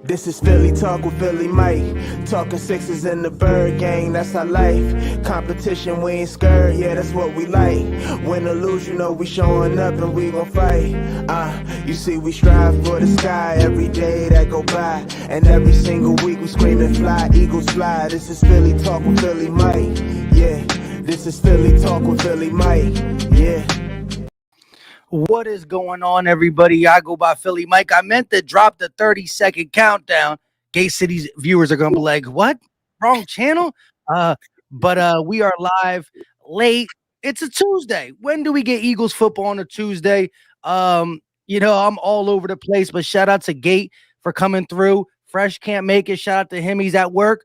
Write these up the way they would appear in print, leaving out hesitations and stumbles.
This is Philly Talk with Philly Mike. Talking Sixers in the Bird Gang, that's our life. Competition, we ain't scared, yeah, that's what we like. Win or lose, you know we showing up and we gon' fight. You see we strive for the sky every day that go by. And every single week we screaming fly, Eagles fly. This is Philly Talk with Philly Mike, yeah. This is Philly Talk with Philly Mike, yeah. What is going on, everybody? I go by Philly Mike. I meant to drop the 30-second countdown. Gay City's viewers are going to be like, what? Wrong channel? But we are live late. It's a Tuesday. When do we get Eagles football on a Tuesday? I'm all over the place, but shout out to Gate for coming through. Fresh can't make it. Shout out to him. He's at work.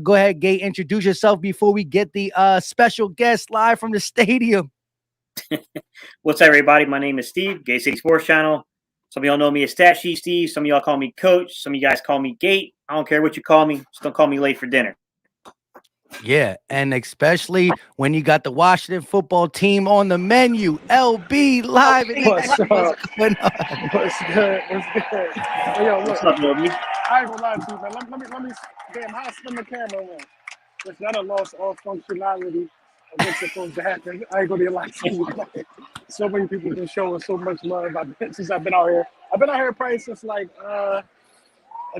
Go ahead, Gate. Introduce yourself before we get the special guest live from the stadium. What's up, everybody? My name is Steve, Gate City Sports Channel. Some of y'all know me as Stat Sheet Steve. Some of y'all call me Coach. Some of you guys call me Gate. I don't care what you call me. Just don't call me late for dinner. Yeah, and especially when you got the Washington football team on the menu. LB live. What's up? What's good? What's good? Hey, yo, look. What's up, LB? I ain't gonna lie to you, man. Let me damn, how I spin the camera on? Listen, I done lost all functionality of what's supposed to happen. I ain't gonna lie to you. So many people been showing so much love since I've been out here. I've been out here probably since like a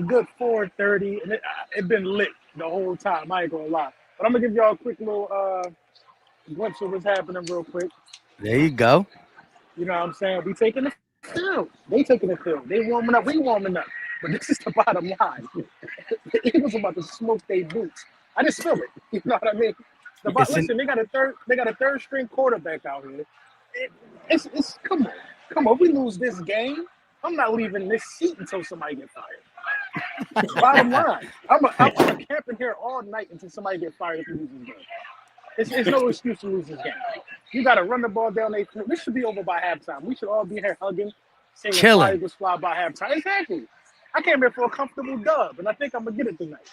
good 4:30, and it been lit the whole time. I ain't gonna lie. But I'm gonna give y'all a quick little glimpse of what's happening real quick. There you go. You know what I'm saying? We taking the field. They taking the field. They warming up. We warming up. But this is the bottom line. The Eagles about to smoke their boots. I just feel it. You know what I mean? Listen, they got a third string quarterback out here. It's come on. If we lose this game, I'm not leaving this seat until somebody gets fired. Bottom line, I'm camping here all night until somebody gets fired if we lose this game. It's no excuse to lose this game. You got to run the ball down their throat. This should be over by halftime. We should all be here hugging, saying Chilling. Eagles fly by halftime. Exactly. I came here for a comfortable dub, and I think I'm gonna get it tonight.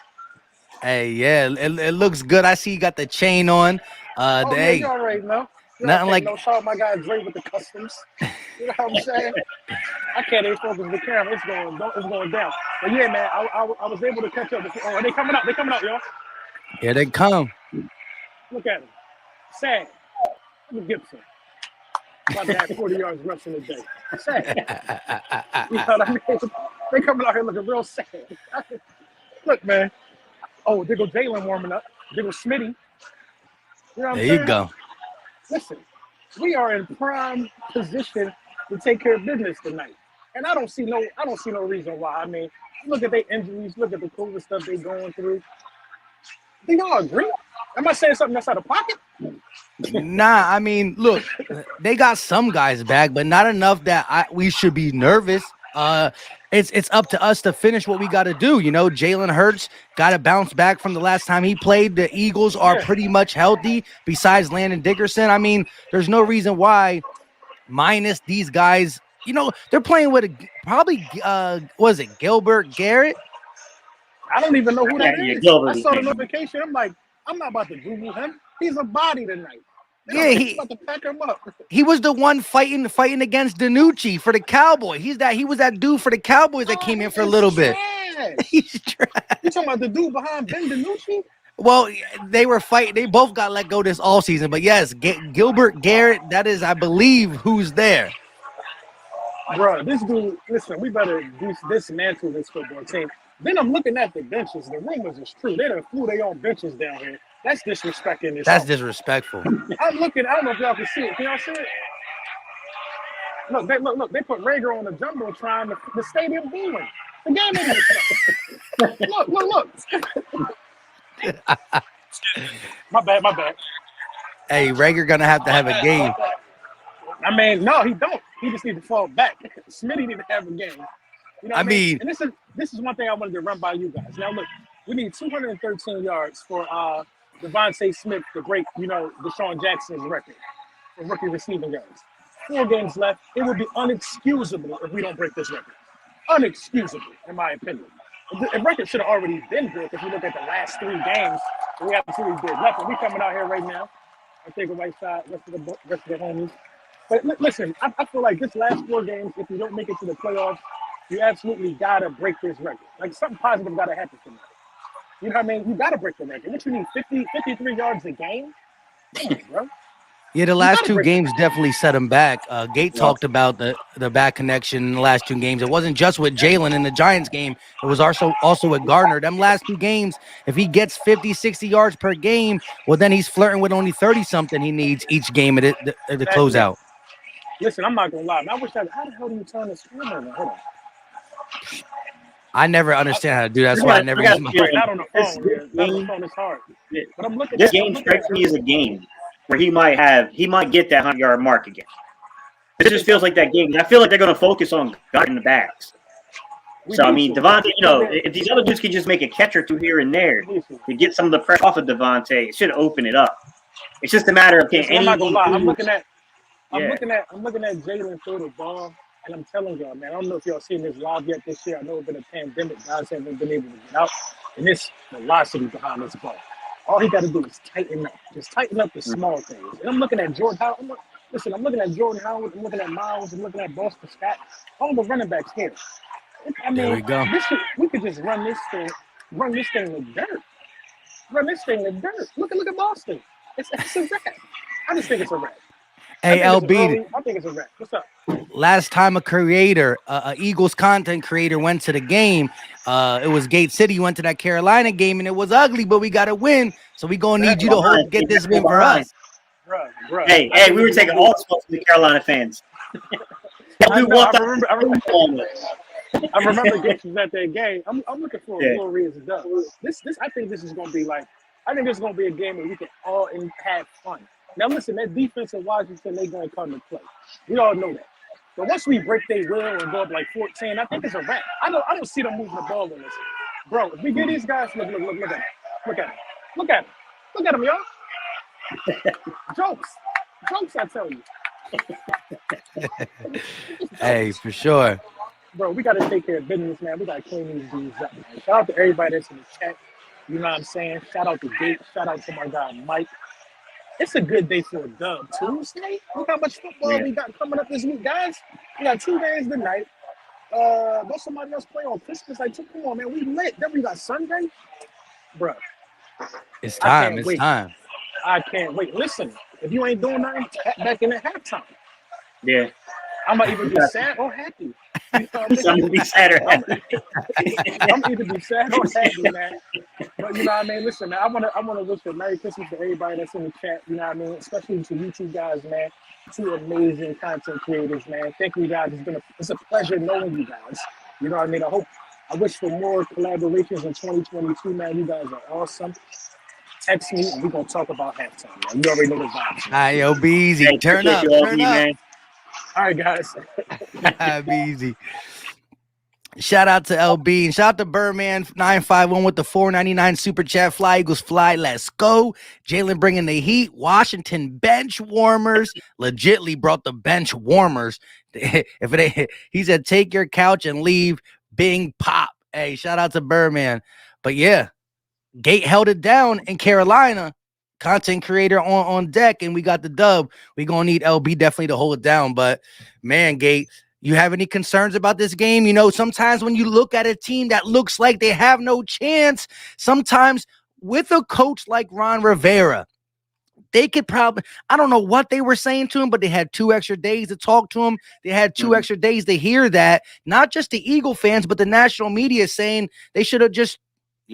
Hey, yeah, it looks good. I see you got the chain on. Yeah, you already know. Nothing like no shout out my guy Dre with the customs. You know what I'm saying? I can't even focus the camera. It's going down. But yeah, man, I was able to catch up. Oh, they coming out. They coming out, y'all. Here they come. Look at him. Sad. Look at Gibson. About to have 40 yards rushing a day. Sad. You know what I mean? They coming out here looking real sad. Look, man. Oh, there go Jalen warming up. There go Smitty. You know what I'm saying? There you go. Listen, we are in prime position to take care of business tonight. And I don't see no reason why. I mean, look at their injuries, look at the COVID stuff they're going through. Do y'all agree? Am I saying something that's out of pocket? Nah, I mean, look, they got some guys back, but not enough that we should be nervous. It's up to us to finish what we got to do. You know, Jalen Hurts got to bounce back from the last time he played. The Eagles are pretty much healthy besides Landon Dickerson. I mean, there's no reason why, minus these guys, you know, they're playing with was it Gilbert Garrett? I don't even know who that is. Gilbert. I saw the notification. I'm like, I'm not about to Google him. He's a body tonight. Yeah, he's about to pack him up. He was the one fighting against Danucci for the Cowboys. He was that dude for the Cowboys that came in for a little bit. He's trash. You talking about the dude behind Ben Danucci? Well, they were fighting. They both got let go this all season. But yes, Gilbert Garrett, that is, I believe, who's there. Bro, this dude, listen, we better dismantle this football team. Then I'm looking at the benches. The rumors is true. They done flew their own benches down here. That's disrespecting this. That's disrespectful. I'm looking. I don't know if y'all can see it. Can y'all see it? Look. They put Reagor on the jumbotron. The stadium booming. The game ain't Look. My bad. Hey, Reagor gonna have to have a game. I mean, no, he don't. He just need to fall back. Smitty need to have a game. You know what I mean? And this is one thing I wanted to run by you guys. Now look, we need 213 yards for Devonta Smith to break, Deshaun Jackson's record for rookie receiving yards. 4 games left. It would be unexcusable if we don't break this record. Unexcusable, in my opinion. The record should have already been broke if you look at the last 3 games. We absolutely did nothing. We coming out here right now. I take a right side, rest of the homies. But listen, I feel like this last 4 games, if we don't make it to the playoffs, You absolutely gotta break this record. Like something positive gotta happen for me. You know what I mean? You gotta break the record. What you need, 53 yards a game? Come on, bro. Yeah, the You last gotta two break the games definitely set him back. Gate Well, talked about the back connection in the last two games. It wasn't just with Jalen in the Giants game. It was also with Gardner. Them last two games, if he gets 50, 60 yards per game, well, then he's flirting with only 30-something he needs each game at the Yes. closeout. Listen, I'm not gonna lie. Man, I wish how the hell do you turn the screen on? Hold on. I never understand how to do that. That's I why I got, never I got use a my Right, feeling not on the this, phone. this Yeah. Not on the game, phone. It's hard. But I'm looking this at. game strikes me as a game where he might get that 100-yard mark again. This just feels like that game. I feel like they're going to focus on guarding the backs. We So, I need mean, to. Devonta, Yeah, if these other dudes can just make a catch or two here and there we need to. to get some of the pressure off of Devonta, it should open it up. It's just a matter of, can Listen, I'm not gonna any lie. dudes, I'm yeah, looking at Jalen throw the ball, and I'm telling y'all, man, I don't know if y'all seen this live yet this year. I know it's been a pandemic, guys haven't been able to get out, and this velocity behind this ball. All he got to do is tighten up, just tighten up the small things. And I'm looking at Jordan Howard. I'm looking at Jordan Howard. I'm looking at Miles. I'm looking at Boston Scott. All the running backs here. I There mean, we go. we could just run this thing in the dirt. Run this thing in the dirt. Look at Boston. It's a wrap. I just think it's a wrap. Hey, LB, I think it's a wrap. What's up? last time a Eagles content creator went to the game, it was Gate City went to that Carolina game, and it was ugly, but we got to win. So we going to need you to get this win for us. Bruh. Hey, we were taking all the smoke from the Carolina fans. I remember Gates was at that game. I'm looking for a glorious dub. I think this is gonna be like, I think this is gonna be a game where we can all have fun. Now listen, that defense in Washington, they gonna come to play. We all know that. But once we break their will and go up like 14, I think it's a wrap. I don't see them moving the ball in this. Bro, if we get these guys, look at them. Look at them, y'all. Jokes, I tell you. Hey, for sure. Bro, we got to take care of business, man. We got to clean these dudes up, man. Shout out to everybody that's in the chat. You know what I'm saying? Shout out to Gate. Shout out to my guy, Mike. It's a good day for a dub. Tuesday? Look how much football we got coming up this week, guys. We got 2 days tonight. Don't somebody else play on Christmas? Like, come on, man. We lit. Then we got Sunday. Bro. It's time. It's time. I can't wait. Listen, if you ain't doing nothing, back in at halftime. Yeah. I'm going to either be sad or happy. You know what I mean? I'm gonna be sad or happy. I'm either be sad or happy, man. But you know what I mean? Listen, man, I wanna wish a Merry Christmas to everybody that's in the chat, you know what I mean? Especially to you two guys, man. 2 amazing content creators, man. Thank you guys. It's a pleasure knowing you guys. You know what I mean? I wish for more collaborations in 2022, man. You guys are awesome. Text me and we're gonna talk about halftime, man. You already know the vibes. All right, yo, be easy. Hey, Turn up. man. All right, guys. Be easy. Shout out to LB and shout out to Birdman 951 with the $4.99 super chat. Fly Eagles fly. Let's go. Jalen bringing the heat. Washington bench warmers. Legitly brought the bench warmers. If it ain't, he said, take your couch and leave. Bing pop. Hey, shout out to Birdman. But yeah, Gate held it down in Carolina. Content creator on deck, and we got the dub. We gonna need LB definitely to hold it down. But man, Gate, you have any concerns about this game? You know, sometimes when you look at a team that looks like they have no chance, sometimes with a coach like Ron Rivera, they could probably, I don't know what they were saying to him, but they had 2 extra days to talk to him. They had 2 extra days to hear that. Not just the Eagle fans, but the national media saying they should have just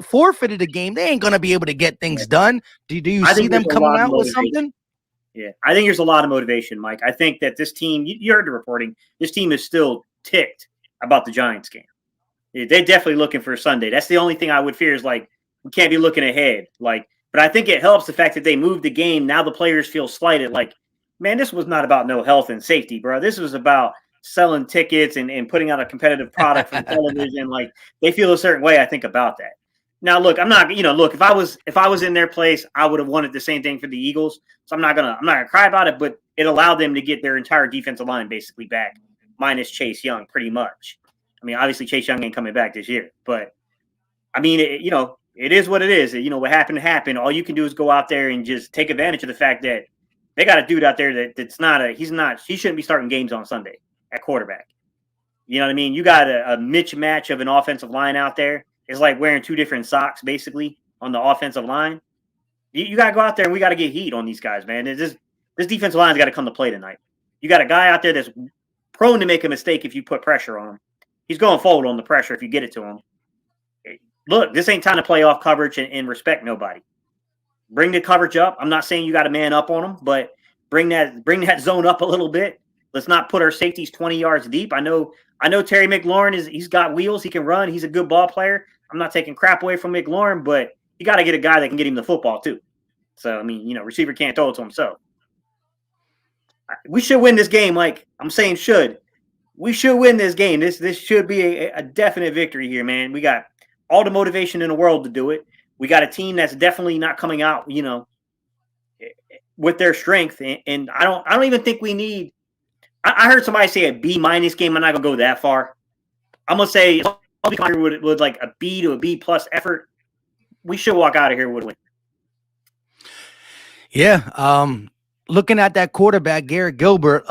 forfeited the game. They ain't going to be able to get things done. Do you see them coming out with something? Yeah, I think there's a lot of motivation, Mike. I think that this team, you heard the reporting, this team is still ticked about the Giants game. They're definitely looking for Sunday. That's the only thing I would fear is like, we can't be looking ahead. Like, but I think it helps the fact that they moved the game. Now the players feel slighted. Like, man, this was not about no health and safety, bro. This was about selling tickets and putting out a competitive product from television. Like, they feel a certain way, I think, about that. Now, look, I'm not, look, if I was in their place, I would have wanted the same thing for the Eagles. So I'm not gonna cry about it, but it allowed them to get their entire defensive line basically back, minus Chase Young, pretty much. I mean, obviously Chase Young ain't coming back this year, but I mean, it is what it is. What happened. All you can do is go out there and just take advantage of the fact that they got a dude out there he shouldn't be starting games on Sunday at quarterback. You know what I mean? You got a mismatch of an offensive line out there. It's like wearing two different socks, basically, on the offensive line. You got to go out there and we got to get heat on these guys, man. This defensive line's got to come to play tonight. You got a guy out there that's prone to make a mistake if you put pressure on him. He's going to fold on the pressure if you get it to him. Look, this ain't time to play off coverage and respect nobody. Bring the coverage up. I'm not saying you got to man up on them, but bring that zone up a little bit. Let's not put our safeties 20 yards deep. I know Terry McLaurin he's got wheels. He can run. He's a good ball player. I'm not taking crap away from McLaurin, but you got to get a guy that can get him the football too. So, I mean, receiver can't throw it to himself. We should win this game. Like I'm saying, we should win this game. This should be a definite victory here, man. We got all the motivation in the world to do it. We got a team that's definitely not coming out, with their strength. And I don't even think we need. I heard somebody say a B- game. I'm not gonna go that far. I'm gonna say with like a B to a B+ effort. We should walk out of here with a win. Yeah. Looking at that quarterback, Garrett Gilbert,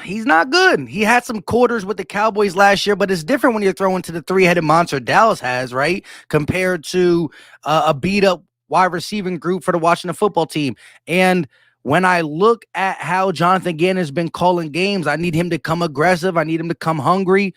he's not good. He had some quarters with the Cowboys last year, but it's different when you're throwing to the three-headed monster Dallas has, right? Compared to a beat-up wide receiving group for the Washington football team. And when I look at how Jonathan Gannon has been calling games, I need him to come aggressive. I need him to come hungry.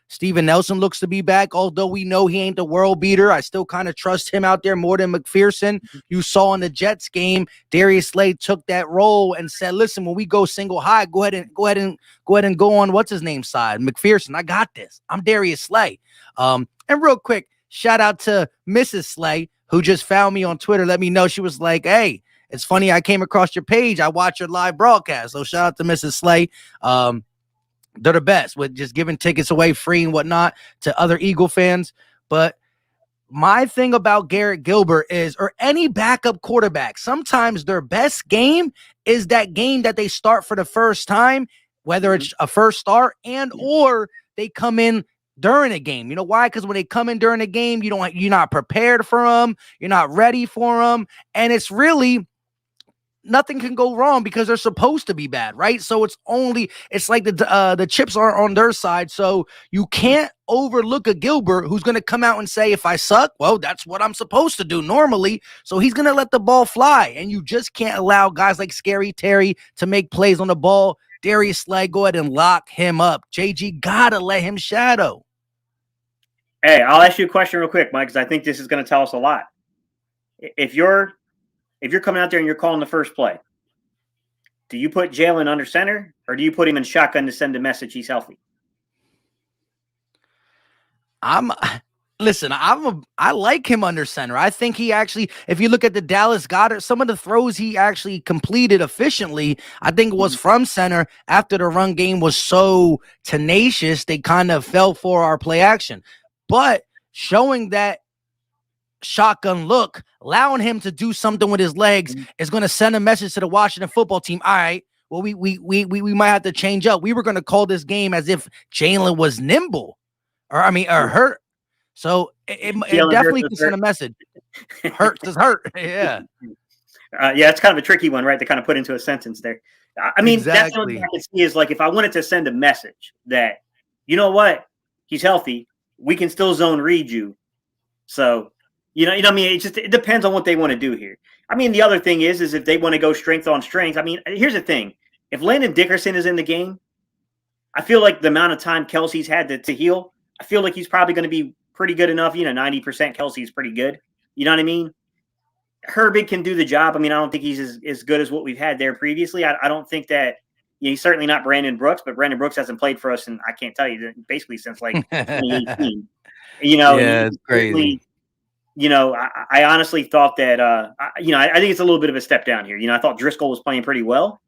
Steven Nelson looks to be back, although we know he ain't the world beater. I still kind of trust him out there more than McPherson. You saw in the Jets game, Darius Slay took that role and said, "Listen, when we go single high, go ahead and go on what's his name side, McPherson. I got this. I'm Darius Slay." And real quick, shout out to Mrs. Slay, who just found me on Twitter. Let me know. She was like, "Hey, it's funny. I came across your page. I watch your live broadcast." So shout out to Mrs. Slay. They're the best with just giving tickets away free and whatnot to other Eagle fans. But my thing about Garrett Gilbert is, or any backup quarterback, sometimes their best game is that game that they start for the first time, whether it's a first start or they come in during a game. You know why? Because when they come in during a game, you're not prepared for them. You're not ready for them. And it's really nothing can go wrong because they're supposed to be bad, right? So it's like the chips are on their side. So you can't overlook a Gilbert who's going to come out and say, if I suck, well, that's what I'm supposed to do normally. So he's going to let the ball fly. And you just can't allow guys like Scary Terry to make plays on the ball. Darius Slay, go ahead and lock him up. JG, gotta let him shadow. Hey, I'll ask you a question real quick, Mike, because I think this is going to tell us a lot. If you're coming out there and you're calling the first play, do you put Jalen under center or do you put him in shotgun to send a message he's healthy? I like him under center. I think he actually, if you look at the Dallas Goddard, some of the throws he actually completed efficiently, I think it was from center after the run game was so tenacious, they kind of fell for our play action. But showing that shotgun look, allowing him to do something with his legs is going to send a message to the Washington football team. All right, well, we might have to change up. We were going to call this game as if Jalen was nimble or hurt. So it definitely can send a message. Hurt is hurt. Yeah. Yeah, it's kind of a tricky one, right? To kind of put into a sentence there. I mean, exactly. That's what I can see is like if I wanted to send a message that, you know what, he's healthy, we can still zone read you. So, you know what I mean? It depends on what they want to do here. I mean, the other thing is if they want to go strength on strength. I mean, here's the thing. If Landon Dickerson is in the game, I feel like the amount of time Kelsey's had to heal, I feel like he's probably going to be pretty good enough. 90% Kelsey's pretty good. You know what I mean? Herbig can do the job. I mean, I don't think he's as good as what we've had there previously. I don't think that he's certainly not Brandon Brooks, but Brandon Brooks hasn't played for us, and I can't tell you basically since like 2018. Yeah, it's crazy. I honestly thought that I think it's a little bit of a step down here. I thought Driscoll was playing pretty well,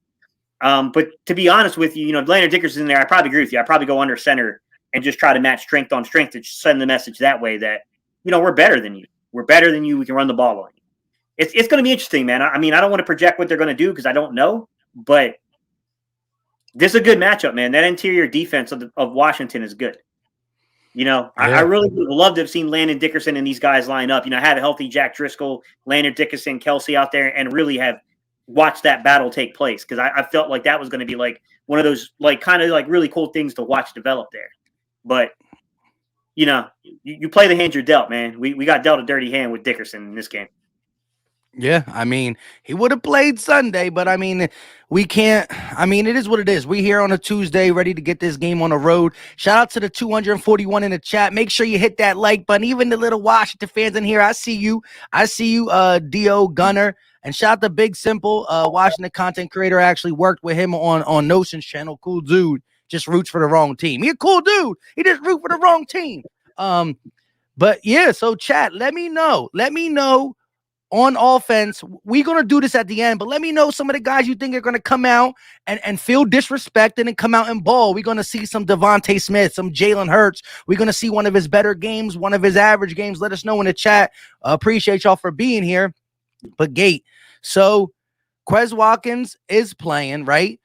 but to be honest with you, Landon Dickerson in there, I probably agree with you. I probably go under center and just try to match strength on strength to send the message that way that we're better than you. We're better than you. We can run the ball on you. It's going to be interesting, man. I mean, I don't want to project what they're going to do because I don't know, but this is a good matchup, man. That interior defense of Washington is good. I really would have loved to have seen Landon Dickerson and these guys line up. Have a healthy Jack Driscoll, Landon Dickerson, Kelsey out there, and really have watch that battle take place, because I felt like that was going to be like one of those like kind of like really cool things to watch develop there. But you play the hand you're dealt, man. We got dealt a dirty hand with Dickerson in this game. Yeah, I mean, he would have played Sunday, but I mean, we can't. I mean, it is what it is. We here on a Tuesday, ready to get this game on the road. Shout out to the 241 in the chat. Make sure you hit that like button. Even the little Washington fans in here, I see you. Do Gunner, and shout out to Big Simple, Washington content creator. I actually worked with him on Notion's channel. Cool dude. Just roots for the wrong team. He a cool dude. He just root for the wrong team. But yeah. So chat, let me know. On offense, we're going to do this at the end, but let me know some of the guys you think are going to come out and feel disrespected and come out and ball. We're going to see some Devonta Smith, some Jalen Hurts. We're going to see one of his better games, one of his average games. Let us know in the chat. Appreciate y'all for being here. But Gate, so Quez Watkins is playing, right?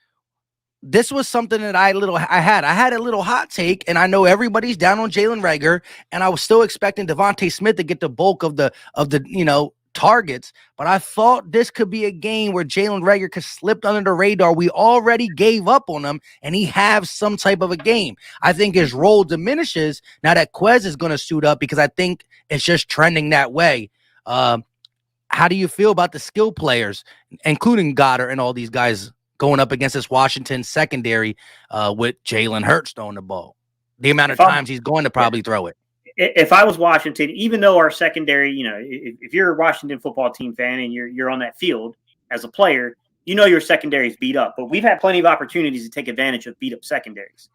This was something that I had a little hot take, and I know everybody's down on Jalen Reagor, and I was still expecting Devonta Smith to get the bulk of the targets, but I thought this could be a game where Jalen Reagor could slip under the radar. We already gave up on him, and he has some type of a game. I think his role diminishes now that Quez is going to suit up, because I think it's just trending that way. How do you feel about the skill players, including Goddard and all these guys going up against this Washington secondary with Jalen Hurts throwing the ball? The amount of times he's going to probably throw it. If I was Washington, even though our secondary, if you're a Washington football team fan and you're on that field as a player, your secondary is beat up. But we've had plenty of opportunities to take advantage of beat up secondaries.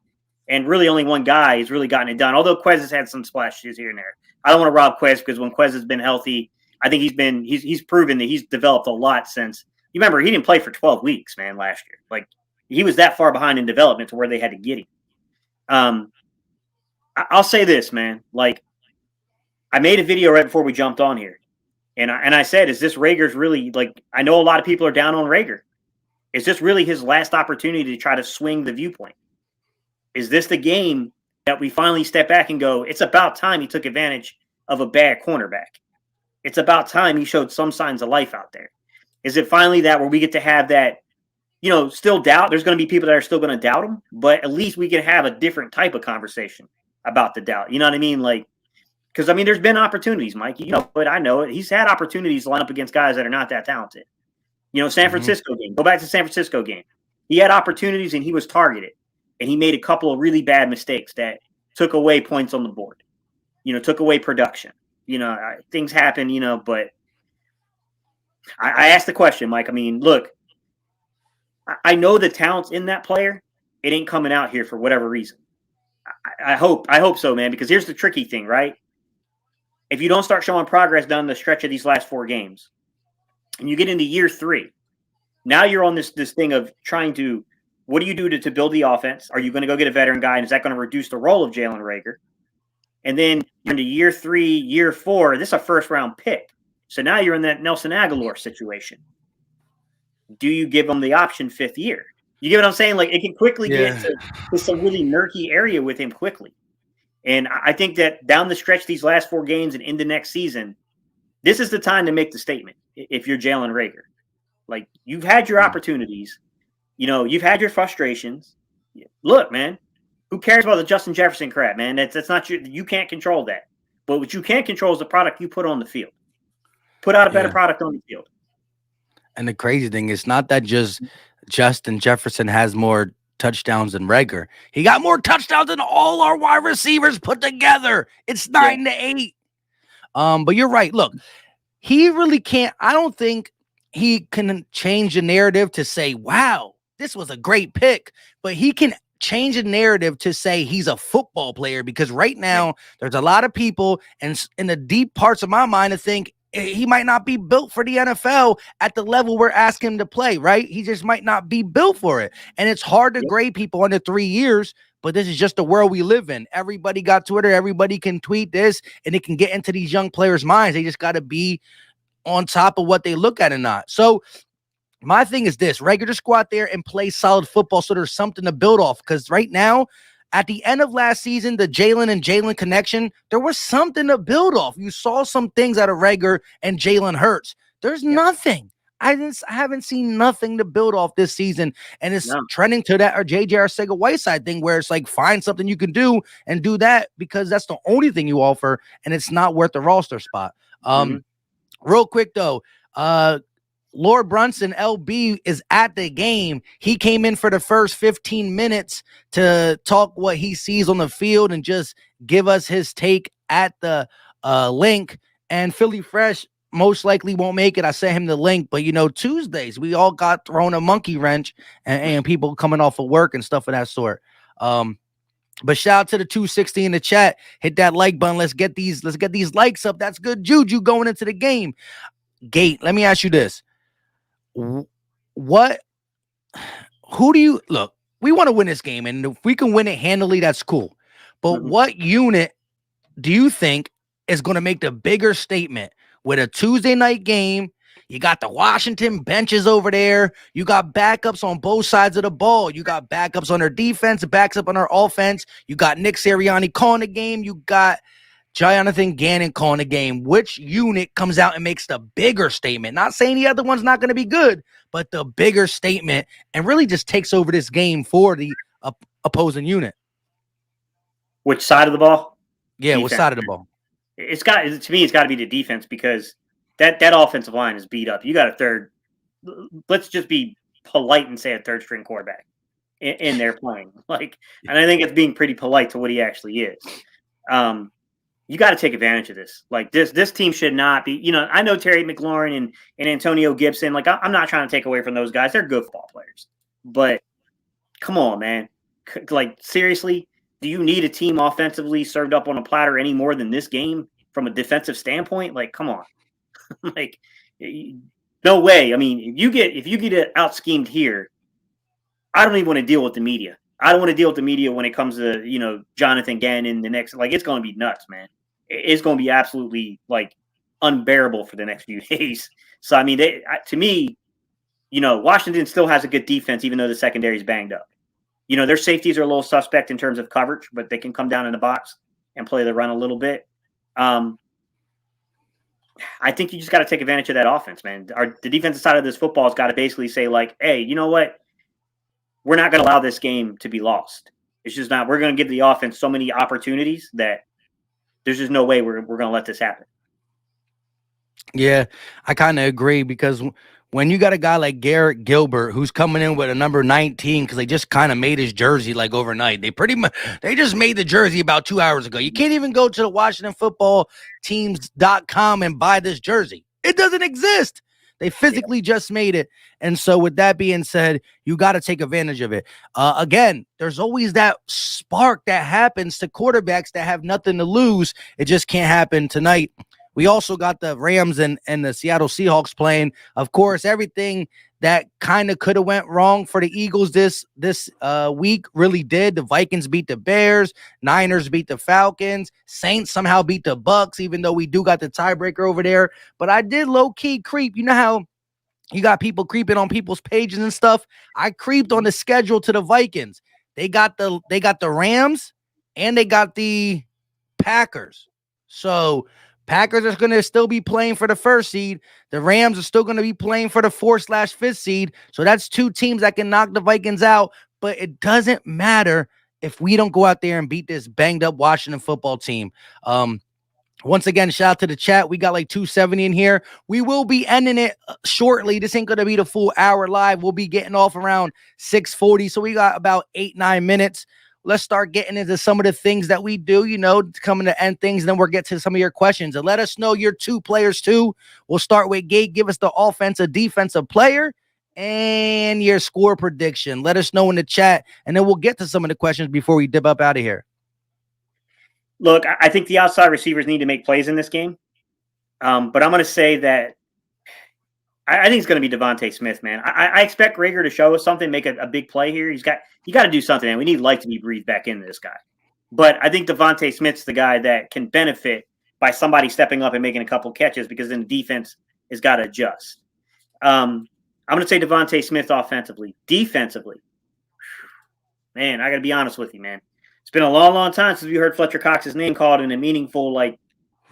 And really only one guy has really gotten it done, although Quez has had some splashes here and there. I don't want to rob Quez, because when Quez has been healthy, I think he's proven that he's developed a lot since. You remember, he didn't play for 12 weeks, man, last year. Like, he was that far behind in development to where they had to get him. I'll say this, man. Like, I made a video right before we jumped on here, and I said, is this Reagor's really, like, I know a lot of people are down on Reagor. Is this really his last opportunity to try to swing the viewpoint? Is this the game that we finally step back and go, it's about time he took advantage of a bad cornerback? It's about time he showed some signs of life out there. Is it finally that where we get to have that, still doubt? There's going to be people that are still going to doubt him, but at least we can have a different type of conversation about the doubt. You know what I mean? Like, because, I mean, there's been opportunities, Mike. But I know it. He's had opportunities to line up against guys that are not that talented. San Francisco game. Go back to the San Francisco game. He had opportunities and he was targeted. And he made a couple of really bad mistakes that took away points on the board. Took away production. Things happen, but I asked the question, Mike. I mean, look, I know the talent's in that player. It ain't coming out here for whatever reason. I hope so, man, because here's the tricky thing, right? If you don't start showing progress down the stretch of these last 4 games and you get into year 3, now you're on this thing of trying to, what do you do to build the offense? Are you going to go get a veteran guy, and is that going to reduce the role of Jalen Reagor? And then you're into year 3, year 4, this is a first-round pick. So now you're in that Nelson Aguilar situation. Do you give him the option 5th year? You get what I'm saying? Like, it can quickly get to some really murky area with him quickly. And I think that down the stretch, these last 4 games and into next season, this is the time to make the statement if you're Jalen Reagor. Like, you've had your opportunities. You've had your frustrations. Look, man, who cares about the Justin Jefferson crap, man? That's not you can't control that. But what you can control is the product you put on the field. Put out a better product on the field. And the crazy thing is not that just Justin Jefferson has more touchdowns than Reagor. He got more touchdowns than all our wide receivers put together. It's 9-8. But you're right. Look, he really can't. I don't think he can change the narrative to say, wow, this was a great pick. But he can change the narrative to say he's a football player, because right now there's a lot of people and in the deep parts of my mind to think he might not be built for the NFL at the level we're asking him to play, right? He just might not be built for it. And it's hard to grade people under 3 years, but this is just the world we live in. Everybody got Twitter. Everybody can tweet this, and it can get into these young players' minds. They just got to be on top of what they look at or not. So my thing is this: Reagor, just go out there and play solid football so there's something to build off. Because right now, at the end of last season, the Jalen connection, there was something to build off. You saw some things out of Reagor and Jalen Hurts. There's nothing. I haven't seen nothing to build off this season, and it's No. trending to that or J.J. Arcega-Whiteside thing where it's like find something you can do and do that because that's the only thing you offer, and it's not worth the roster spot. Real quick though, Lord Brunson, LB, is at the game. He came in for the first 15 minutes to talk what he sees on the field and just give us his take at the link. And Philly Fresh most likely won't make it. I sent him the link, but Tuesdays we all got thrown a monkey wrench and people coming off of work and stuff of that sort. But shout out to the 260 in the chat. Hit that like button. Let's get these likes up. That's good juju going into the game. Gate, let me ask you this. Who do you look? We want to win this game, and if we can win it handily, that's cool. But what unit do you think is going to make the bigger statement with a Tuesday night game? You got the Washington benches over there. You got backups on both sides of the ball. You got backups on their defense, backs up on our offense. You got Nick Sirianni calling the game. You got Jonathan Gannon calling the game. Which unit comes out and makes the bigger statement? Not saying the other one's not going to be good, but the bigger statement and really just takes over this game for the opposing unit. Which side of the ball? Yeah, Defense. which side of the ball? It's got to be the defense because that offensive line is beat up. You got a third. Let's just be polite and say a third string quarterback in there playing. And I think it's being pretty polite to what he actually is. You got to take advantage of this. This team should not be, I know Terry McLaurin and Antonio Gibson. I'm not trying to take away from those guys. They're good football players. But come on, man. Seriously, do you need a team offensively served up on a platter any more than this game from a defensive standpoint? Come on. No way. I mean, if you get out schemed here, I don't even want to deal with the media. I don't want to deal with the media when it comes to, Jonathan Gannon the next, it's going to be nuts, man. It's going to be absolutely unbearable for the next few days. So, I mean, to me, Washington still has a good defense, even though the secondary is banged up. Their safeties are a little suspect in terms of coverage, but they can come down in the box and play the run a little bit. I think you just got to take advantage of that offense, man. The defensive side of this football has got to basically say, hey, you know what? We're not going to allow this game to be lost. It's just not. We're going to give the offense so many opportunities that there's just no way we're going to let this happen. Yeah, I kind of agree because when you got a guy like Garrett Gilbert who's coming in with a number 19 because they just kind of made his jersey overnight. They just made the jersey about 2 hours ago. You can't even go to the WashingtonFootballTeams.com and buy this jersey. It doesn't exist. They physically just made it. And so with that being said, you got to take advantage of it. Again, there's always that spark that happens to quarterbacks that have nothing to lose. It just can't happen tonight. We also got the Rams and the Seattle Seahawks playing. Of course, everything that kind of could have went wrong for the Eagles this week really did. The Vikings beat the Bears. Niners beat the Falcons. Saints somehow beat the Bucks, even though we do got the tiebreaker over there. But I did low-key creep. You know how you got people creeping on people's pages and stuff? I creeped on the schedule to the Vikings. They got the Rams and they got the Packers. So Packers are going to still be playing for the first seed. The Rams are still going to be playing for the 4/5th seed. So that's two teams that can knock the Vikings out. But it doesn't matter if we don't go out there and beat this banged up Washington football team. Once again, shout out to the chat. We got 270 in here. We will be ending it shortly. This ain't going to be the full hour live. We'll be getting off around 6:40. So we got about 8-9 minutes. Let's start getting into some of the things that we do, coming to end things. And then we'll get to some of your questions. And let us know your two players, too. We'll start with Gate. Give us the offensive, defensive player and your score prediction. Let us know in the chat. And then we'll get to some of the questions before we dip up out of here. Look, I think the outside receivers need to make plays in this game. But I'm going to say that I think it's going to be Devonta Smith, man. I expect Reagor to show us something, make a big play here. You got to do something, man. We need life to be breathed back into this guy. But I think Devonta Smith's the guy that can benefit by somebody stepping up and making a couple catches because then the defense has got to adjust. I'm going to say Devonta Smith offensively. Defensively, man, I got to be honest with you, man. It's been a long, long time since we heard Fletcher Cox's name called in a meaningful,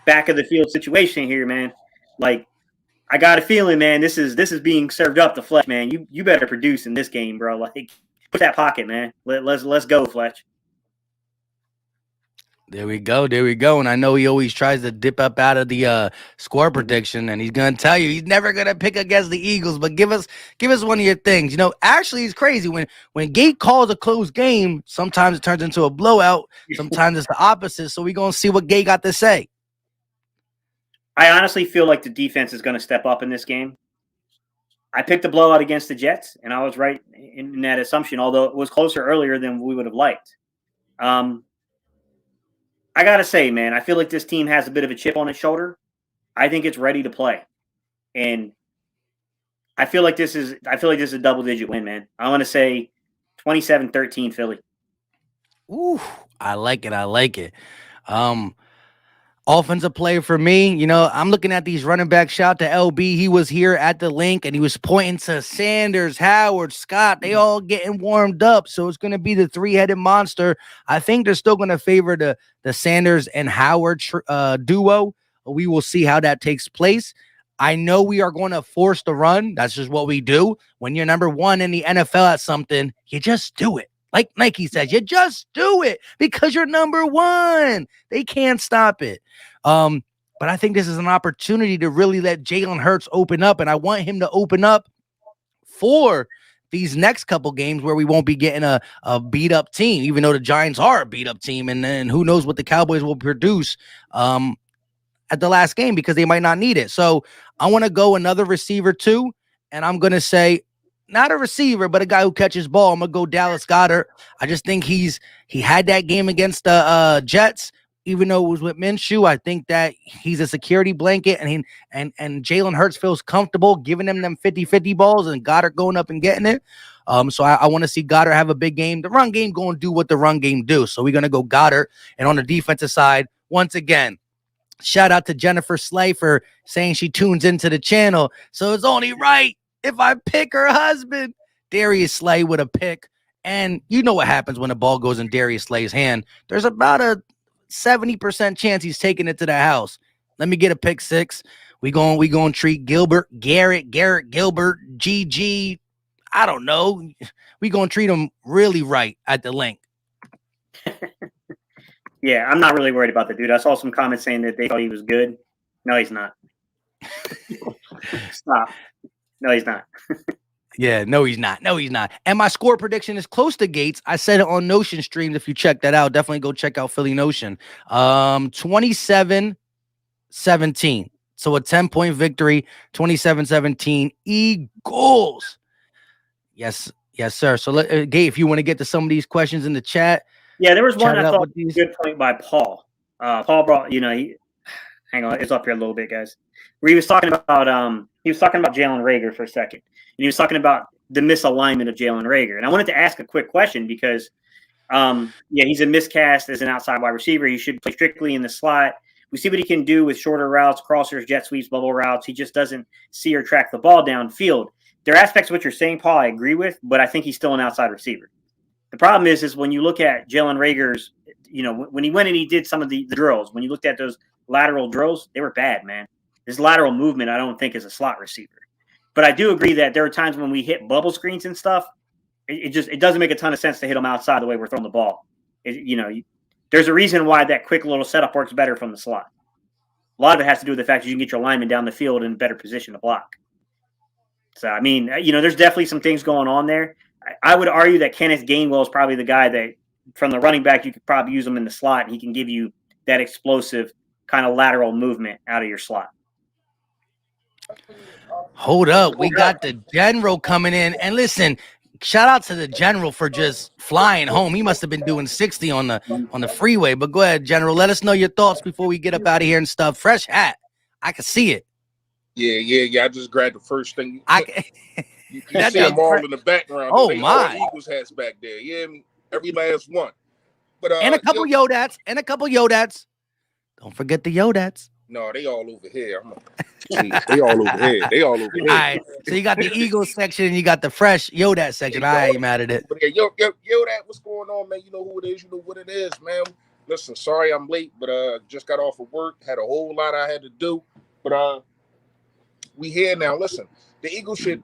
back of the field situation here, man. I got a feeling, man. This is being served up to Fletch, man. You better produce in this game, bro. Like, put that pocket, man. Let's go, Fletch. There we go. There we go. And I know he always tries to dip up out of the score prediction, and he's gonna tell you he's never gonna pick against the Eagles. But give us one of your things. You know, actually, it's crazy when Gate calls a close game. Sometimes it turns into a blowout. Sometimes it's the opposite. So we're gonna see what Gate got to say. I honestly feel like the defense is going to step up in this game. I picked the blowout against the Jets, and I was right in that assumption, although it was closer earlier than we would have liked. I got to say, man, I feel like this team has a bit of a chip on its shoulder. I think it's ready to play. And I feel like this is a double-digit win, man. I want to say 27-13 Philly. Ooh, I like it. I like it. Offensive play for me, you know, I'm looking at these running backs. Shout out to LB. He was here at the link and he was pointing to Sanders, Howard, Scott. They all getting warmed up. So it's going to be the three-headed monster. I think they're still going to favor the Sanders and Howard duo. We will see how that takes place. I know we are going to force the run. That's just what we do. When you're number one in the NFL at something, you just do it. Like Nike says, you just do it because you're number one. They can't stop it. But I think this is an opportunity to really let Jalen Hurts open up, and I want him to open up for these next couple games where we won't be getting a beat-up team, even though the Giants are a beat-up team, and then who knows what the Cowboys will produce at the last game because they might not need it. So I want to go another receiver too, and I'm going to say not a receiver, but a guy who catches ball. I'm going to go Dallas Goedert. I just think he had that game against the Jets, even though it was with Minshew. I think that he's a security blanket, and Jalen Hurts feels comfortable giving him them 50-50 balls and Goddard going up and getting it. So I want to see Goddard have a big game. The run game going to do what the run game do. So we're going to go Goddard. And on the defensive side, once again, shout out to Jennifer Slay for saying she tunes into the channel. So it's only right if I pick her husband, Darius Slay, with a pick. And you know what happens when the ball goes in Darius Slay's hand. There's about a 70% chance he's taking it to the house. Let me get a pick six. We going to treat Garrett Gilbert, GG. I don't know. We going to treat him really right at the link. Yeah, I'm not really worried about the dude. I saw some comments saying that they thought he was good. No, he's not. Stop. No, he's not. Yeah, no, he's not. No, he's not. And my score prediction is close to Gates. I said it on Notion streams. If you check that out, definitely go check out Philly Notion. 27-17. So a 10-point victory, 27-17. Eagles. Yes, sir. So, Gabe, if you want to get to some of these questions in the chat. Yeah, there was one I thought was a good point by Paul. Paul brought, hang on, it's up here a little bit, guys. Where he was talking about Jalen Reagor for a second. And he was talking about the misalignment of Jalen Reagor. And I wanted to ask a quick question because, he's a miscast as an outside wide receiver. He should play strictly in the slot. We see what he can do with shorter routes, crossers, jet sweeps, bubble routes. He just doesn't see or track the ball downfield. There are aspects of what you're saying, Paul, I agree with, but I think he's still an outside receiver. The problem is when you look at Jalen Reagor's, when he went and he did some of the drills, when you looked at those lateral drills, they were bad, man. His lateral movement, I don't think, is a slot receiver. But I do agree that there are times when we hit bubble screens and stuff, it doesn't make a ton of sense to hit them outside the way we're throwing the ball. There's a reason why that quick little setup works better from the slot. A lot of it has to do with the fact that you can get your lineman down the field in a better position to block. So, I mean, there's definitely some things going on there. I would argue that Kenneth Gainwell is probably the guy that, from the running back, you could probably use him in the slot, and he can give you that explosive kind of lateral movement out of your slot. Hold up. We got the general coming in. And listen, shout out to the general for just flying home. He must have been doing 60 on the freeway. But go ahead, General. Let us know your thoughts before we get up out of here and stuff. Fresh hat. I can see it. Yeah. I just grabbed the first thing. You That see them all does- in the background. Oh, They my. all Eagles hats back there. Yeah, every last one. But and a couple Yodats. Don't forget the Yodats. No, they all over here. They all over here. All right. So you got the Eagles section and you got the fresh Yodat section. I ain't mad at it. But yeah, that what's going on, man? You know who it is. You know what it is, man. Listen, sorry I'm late, but just got off of work. Had a whole lot I had to do. But we here now. Listen, the Eagles should.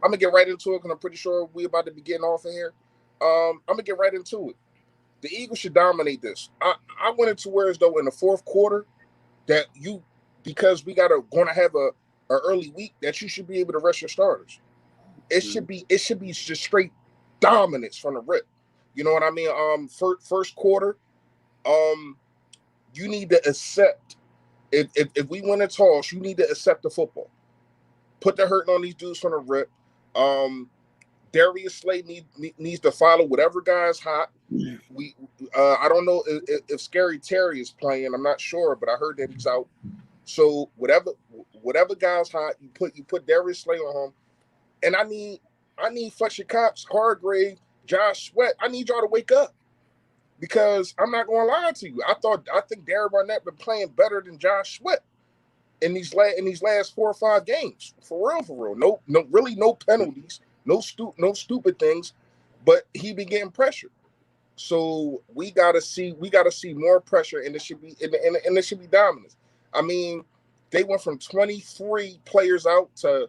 I'm gonna get right into it because I'm pretty sure we about to be getting off of here. I'm gonna get right into it. The Eagles should dominate this. I went into where as though in the fourth quarter that because we gonna have a early week that you should be able to rest your starters. It should be just straight dominance from the rip. You know what I mean? First quarter, you need to accept if we win a toss, you need to accept the football. Put the hurting on these dudes from the rip. Darius Slay needs to follow whatever guy's hot. I don't know if Scary Terry is playing. I'm not sure, but I heard that he's out. So whatever guy's hot, you put Darius Slay on him. And I need Fletcher Cox, Hargrave, Josh Sweat. I need y'all to wake up. Because I'm not going to lie to you. I think Darren Barnett been playing better than Josh Sweat in these last 4 or 5 games. For real. No penalties, no stupid things, but he been getting pressured. So we gotta see more pressure, and it should be dominance. I mean, they went from 23 players out to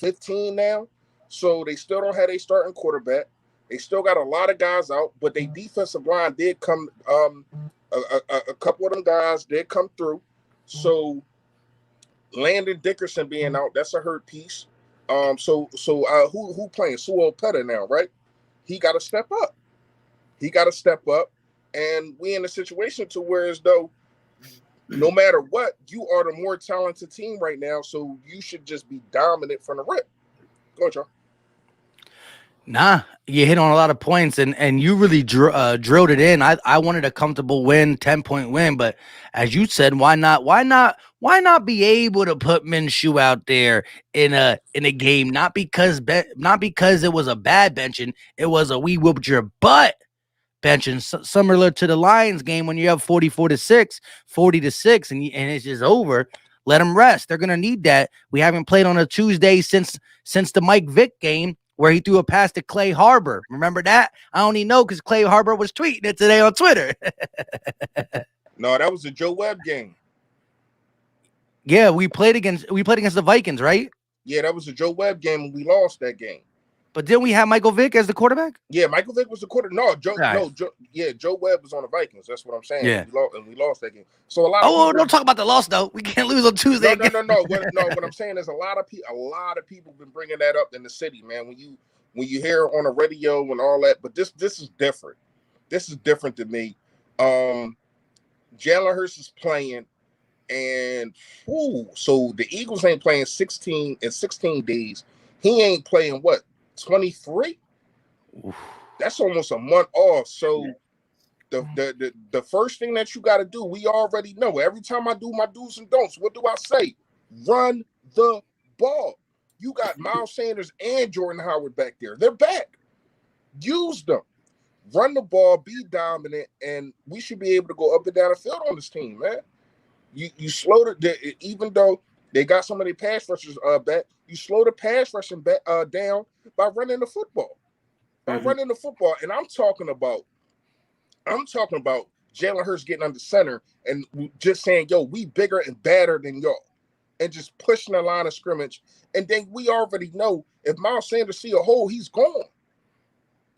15 now. So they still don't have a starting quarterback. They still got a lot of guys out, but their defensive line did come. A couple of them guys did come through. So Landon Dickerson being out, that's a hurt piece. So who playing? Sewell Petta now, right? He got to step up. And we in a situation to where as though no matter what, you are the more talented team right now. So you should just be dominant from the rip. Go ahead, y'all. Nah, you hit on a lot of points, and you really drilled it in. I wanted a comfortable win, 10-point win, but as you said, why not be able to put Minshew out there in a game? Not because it was a bad benching, it was a we whooped your butt benching, similar to the Lions game when you have 40-6, and it's just over. Let them rest. They're gonna need that. We haven't played on a Tuesday since the Mike Vick game, where he threw a pass to Clay Harbor. Remember that? I only know because Clay Harbor was tweeting it today on Twitter. No, that was the Joe Webb game. Yeah, we played against the Vikings, right? Yeah, that was the Joe Webb game, and we lost that game. But didn't we have Michael Vick as the quarterback? Yeah, Michael Vick was the quarterback. No, Joe Webb was on the Vikings. That's what I'm saying. Yeah, we lost that game. So a lot. Don't talk about the loss though. We can't lose on Tuesday. No. What I'm saying is a lot of people been bringing that up in the city, man. When you hear it on the radio and all that, but this is different. This is different to me. Jalen Hurts is playing, and so the Eagles ain't playing 16 days. He ain't playing 23? That's almost a month off. So the first thing that you got to do, we already know. Every time I do my do's and don'ts, what do I say? Run the ball. You got Miles Sanders and Jordan Howard back there. They're back. Use them. Run the ball, be dominant, and we should be able to go up and down the field on this team, man. You slow even though they got some of their pass rushers back, you slow the pass rushing back down by running the football. Running the football, and I'm talking about Jalen Hurts getting under center and just saying, "Yo, we bigger and badder than y'all," and just pushing the line of scrimmage. And then we already know if Miles Sanders see a hole, he's gone.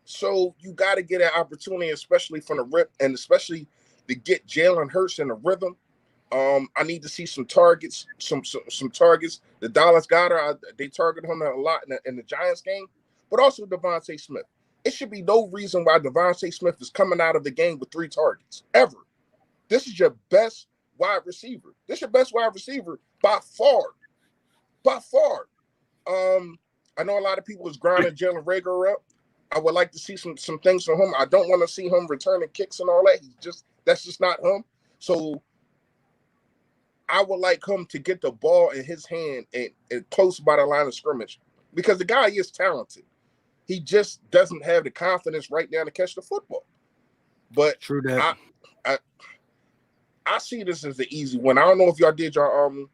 So you got to get an opportunity, especially from the rip, and especially to get Jalen Hurts in the rhythm. I need to see some targets, some targets. The Dallas Goddard, they targeted him a lot in the Giants game, but also Devonta Smith. It should be no reason why Devonta Smith is coming out of the game with 3 targets ever. This is your best wide receiver. This is your best wide receiver by far. By far. I know a lot of people is grinding Jalen Reagor up. I would like to see some things from him. I don't want to see him returning kicks and all that. That's just not him. So I would like him to get the ball in his hand and close by the line of scrimmage, because the guy is talented. He just doesn't have the confidence right now to catch the football. But true that. I see this as the easy one. I don't know if y'all did your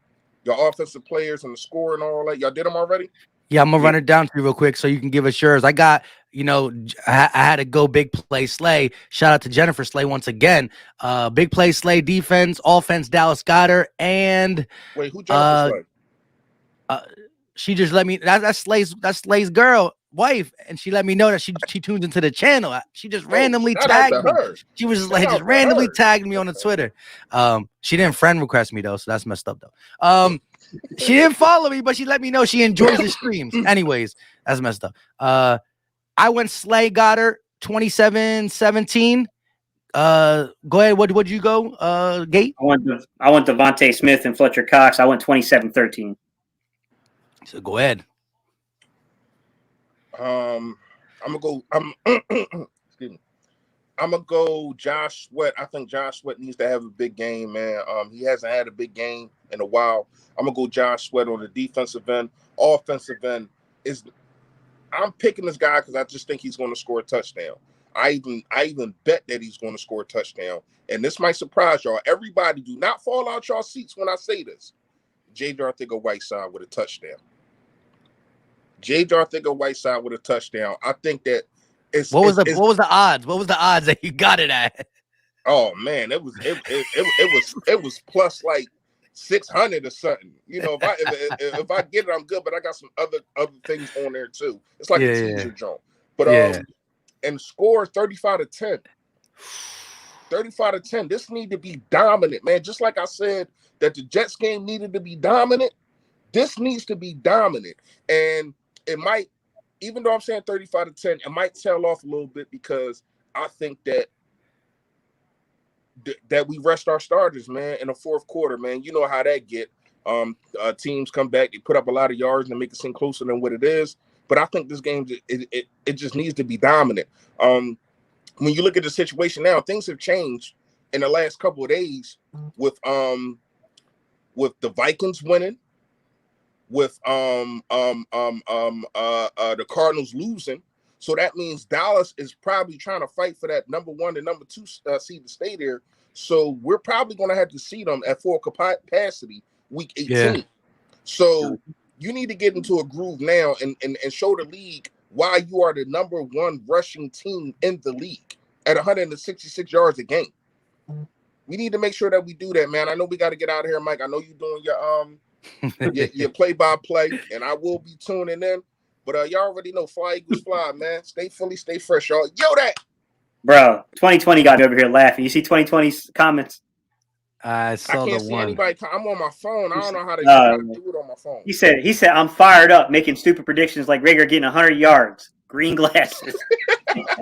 offensive players and the score and all that. Y'all did them already? Yeah, I'm gonna run it down to you real quick so you can give us yours. I got, I had to go big play Slay. Shout out to Jennifer Slay once again. Big play Slay, defense, offense, Dallas Goddard, and wait, who Jennifer Slay? She just let me. That's Slay's girl, wife, and she let me know that she tunes into the channel. She just randomly shout out tagged to me. her. She was Shout like out just to randomly her. tagged me on the Twitter. She didn't friend request me though, so that's messed up though. She didn't follow me, but she let me know she enjoys the streams. Anyways, that's messed up. I went Slay got her 27-17. Go ahead. Would you go? Gate. I went Devonta Smith and Fletcher Cox. I went 27-13. So go ahead. I'm gonna go. Excuse me. I'm gonna go Josh Sweat. I think Josh Sweat needs to have a big game, man. He hasn't had a big game in a while. I'm gonna go Josh Sweat on the defensive end. Offensive end is. I'm picking this guy because I just think he's going to score a touchdown. I even bet that he's going to score a touchdown. And this might surprise y'all. Everybody, do not fall out y'all seats when I say this. J.J. Arcega-Whiteside with a touchdown. J.J. Arcega-Whiteside with a touchdown. I think that it's what was the odds? What was the odds that you got it at? Oh man, it was plus like 600 or something. You know, if I get it, I'm good. But I got some other things on there too. It's like a teaser joint. But and score 35-10. 35-10. This need to be dominant, man. Just like I said that the Jets game needed to be dominant. This needs to be dominant, and it might, even though I'm saying 35-10, it might tail off a little bit because I think that we rest our starters, man, in the fourth quarter, man. You know how that get. Teams come back, they put up a lot of yards and make it seem closer than what it is. But I think this game, it just needs to be dominant. When you look at the situation now, things have changed in the last couple of days with the Vikings winning, with the Cardinals losing. So that means Dallas is probably trying to fight for that number 1 and number 2 seed to stay there. So we're probably going to have to see them at full capacity week 18. Yeah. So you need to get into a groove now and show the league why you are the number 1 rushing team in the league at 166 yards a game. We need to make sure that we do that, man. I know we got to get out of here, Mike. I know you're doing your play-by-play, and I will be tuning in. But y'all already know, fly Eagles fly, man. Stay fully, stay fresh, y'all. Yo, that. Bro, 2020 got me over here laughing. You see 2020's comments? I saw can't the see one. Anybody. I'm on my phone. I don't know how to do it on my phone. He said, I'm fired up making stupid predictions like Reagor getting 100 yards. Green glasses.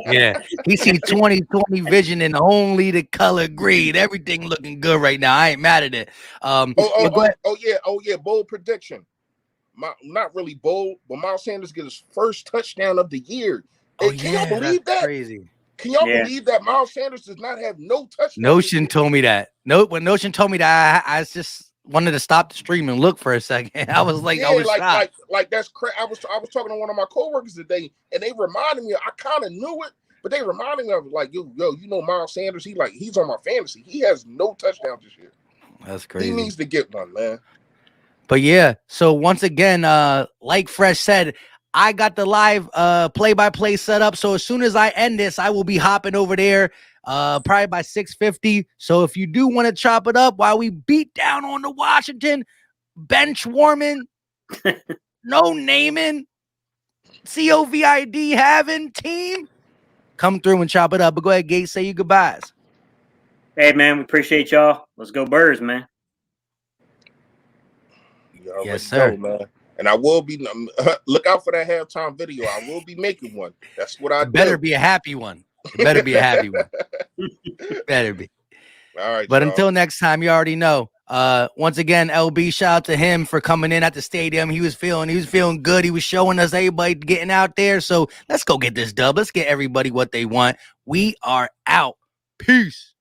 Yeah. He see 2020 vision in only the color green. Everything looking good right now. I ain't mad at it. Yeah. Bold prediction. Not really bold, but Miles Sanders gets his first touchdown of the year. Can y'all believe that? Crazy. Can y'all believe that Miles Sanders does not have no touchdowns? Notion told me that. When Notion told me that, I just wanted to stop the stream and look for a second. I was like, I was shocked. Like that's crazy. I was talking to one of my coworkers today, and they reminded me. I kind of knew it, but they reminded me of like, yo, you know, Miles Sanders. He's on my fantasy. He has no touchdowns this year. That's crazy. He needs to get one, man. But yeah, so once again, like Fresh said, I got the live play-by-play set up. So as soon as I end this, I will be hopping over there probably by 6:50. So if you do want to chop it up while we beat down on the Washington, bench warming, no naming, COVID having team, come through and chop it up. But go ahead, Gates, say your goodbyes. Hey, man, we appreciate y'all. Let's go Birds, man. Yes, sir. Man. And I will be look out for that halftime video. I will be making one. That's what I do. Better be a happy one. It better be a happy one. Better be. All right. But until next time, you already know. Once again, LB, shout out to him for coming in at the stadium. He was feeling good. He was showing us everybody getting out there. So let's go get this dub. Let's get everybody what they want. We are out. Peace.